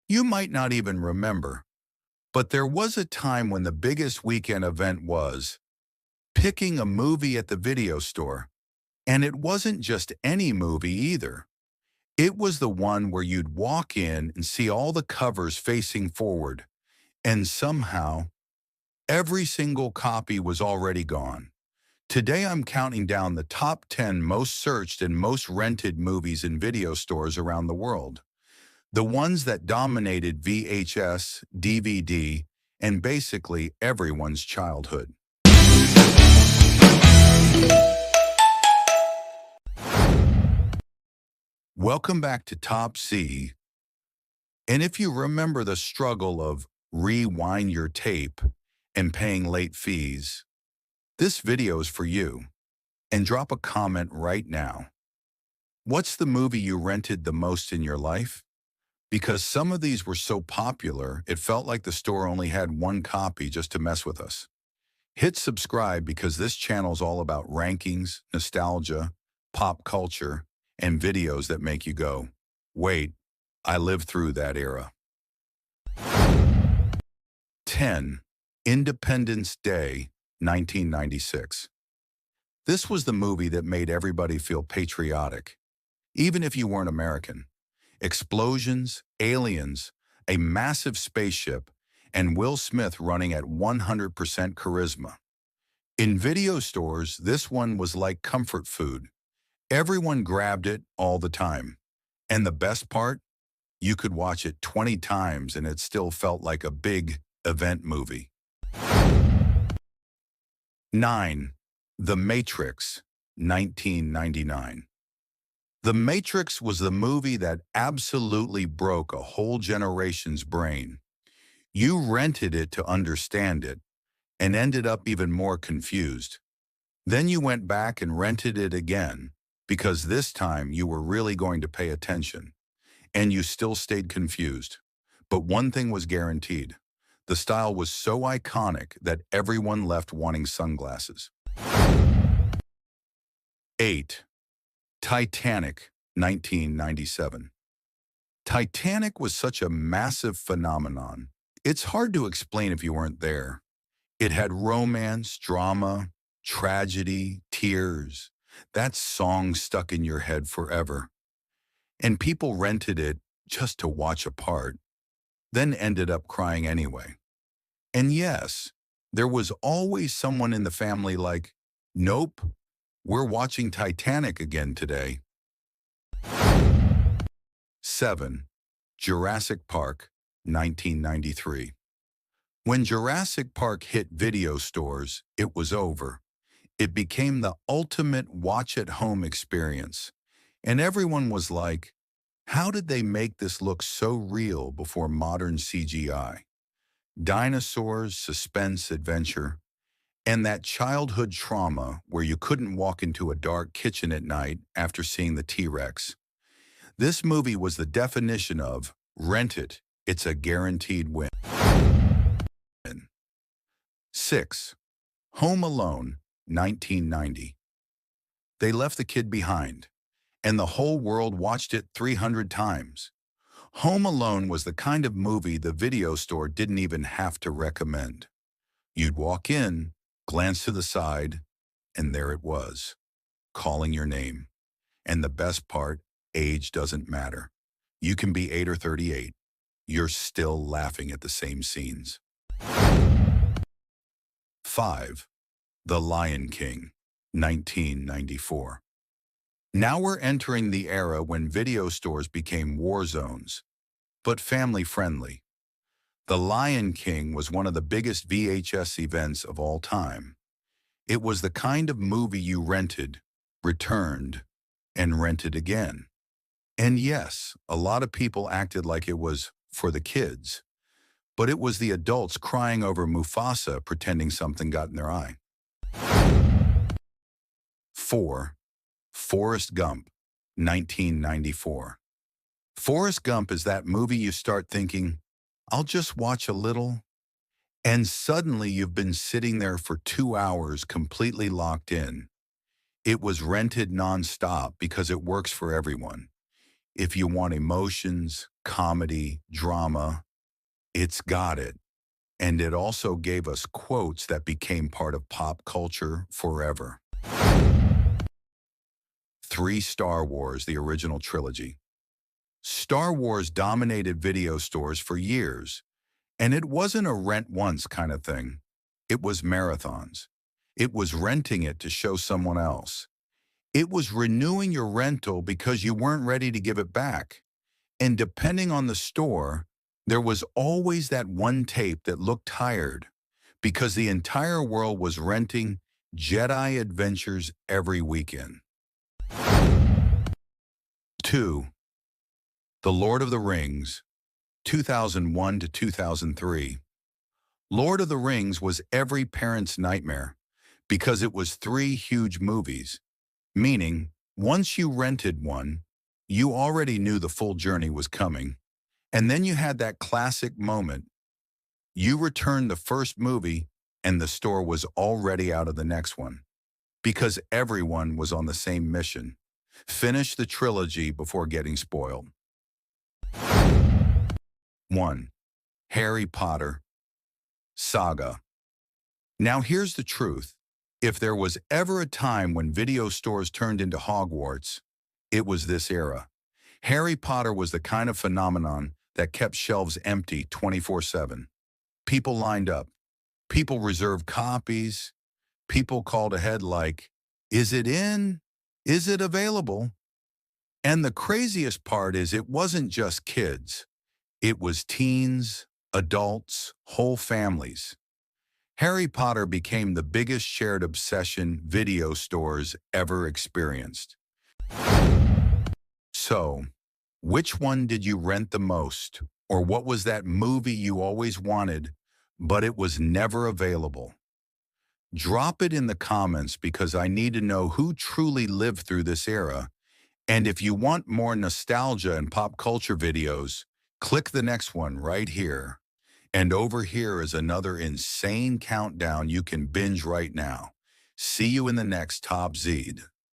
You might not even remember, but there was a time when the biggest weekend event was picking a movie at the video store. And it wasn't just any movie either. It was the one where you'd walk in and see all the covers facing forward, and somehow, every single copy was already gone. Today I'm counting down the top 10 most searched and most rented movies in video stores around the world. The ones that dominated VHS, DVD, and basically everyone's childhood. Welcome back to Top C. And if you remember the struggle of rewind your tape and paying late fees, this video is for you. And drop a comment right now. What's the movie you rented the most in your life? Because some of these were so popular, it felt like the store only had one copy just to mess with us. Hit subscribe because this channel's all about rankings, nostalgia, pop culture, and videos that make you go, wait, I lived through that era. 10. Independence Day, 1996. This was the movie that made everybody feel patriotic, even if you weren't American. Explosions, aliens, a massive spaceship, and Will Smith running at 100% charisma. In video stores, this one was like comfort food. Everyone grabbed it all the time. And the best part? You could watch it 20 times and it still felt like a big event movie. 9. The Matrix, 1999. The Matrix was the movie that absolutely broke a whole generation's brain. You rented it to understand it and ended up even more confused. Then you went back and rented it again because this time you were really going to pay attention, and you still stayed confused. But one thing was guaranteed. The style was so iconic that everyone left wanting sunglasses. 8. Titanic, 1997. Titanic was such a massive phenomenon. It's hard to explain if you weren't there. It had romance, drama, tragedy, tears. That song stuck in your head forever. And people rented it just to watch a part, then ended up crying anyway. And yes, there was always someone in the family like, nope, we're watching Titanic again today. 7. Jurassic Park, 1993. When Jurassic Park hit video stores, it was over. It became the ultimate watch-at-home experience. And everyone was like, how did they make this look so real before modern CGI? Dinosaurs, suspense, adventure, and that childhood trauma where you couldn't walk into a dark kitchen at night after seeing the T-Rex. This movie was the definition of rent it, it's a guaranteed win. 6. Home Alone, 1990. They left the kid behind, and the whole world watched it 300 times. Home Alone was the kind of movie the video store didn't even have to recommend. You'd walk in, glance to the side, and there it was, calling your name. And the best part, age doesn't matter. You can be 8 or 38. You're still laughing at the same scenes. 5. The Lion King, 1994. Now we're entering the era when video stores became war zones, but family-friendly. The Lion King was one of the biggest VHS events of all time. It was the kind of movie you rented, returned, and rented again. And yes, a lot of people acted like it was for the kids, but it was the adults crying over Mufasa pretending something got in their eye. 4. Forrest Gump, 1994. Forrest Gump is that movie you start thinking, I'll just watch a little, and suddenly you've been sitting there for 2 hours completely locked in. It was rented nonstop because it works for everyone. If you want emotions, comedy, drama. It's got it. And it also gave us quotes that became part of pop culture forever. 3. Star Wars, the original trilogy. Star Wars dominated video stores for years, and it wasn't a rent once kind of thing. It was marathons. It was renting it to show someone else. It was renewing your rental because you weren't ready to give it back. And depending on the store, there was always that one tape that looked tired because the entire world was renting Jedi Adventures every weekend. 2. The Lord of the Rings, 2001 to 2003. Lord of the Rings was every parent's nightmare because it was 3 huge movies, meaning once you rented one, you already knew the full journey was coming. And then you had that classic moment. You returned the first movie and the store was already out of the next one because everyone was on the same mission. Finish the trilogy before getting spoiled. 1. Harry Potter Saga. Now here's the truth. If there was ever a time when video stores turned into Hogwarts, it was this era. Harry Potter was the kind of phenomenon that kept shelves empty 24/7. People lined up. People reserved copies. People called ahead like, is it in? Is it available? And the craziest part is it wasn't just kids. It was teens, adults, whole families. Harry Potter became the biggest shared obsession video stores ever experienced. So, which one did you rent the most? Or what was that movie you always wanted, but it was never available? Drop it in the comments because I need to know who truly lived through this era. And if you want more nostalgia and pop culture videos, click the next one right here. And over here is another insane countdown you can binge right now. See you in the next Top Zed.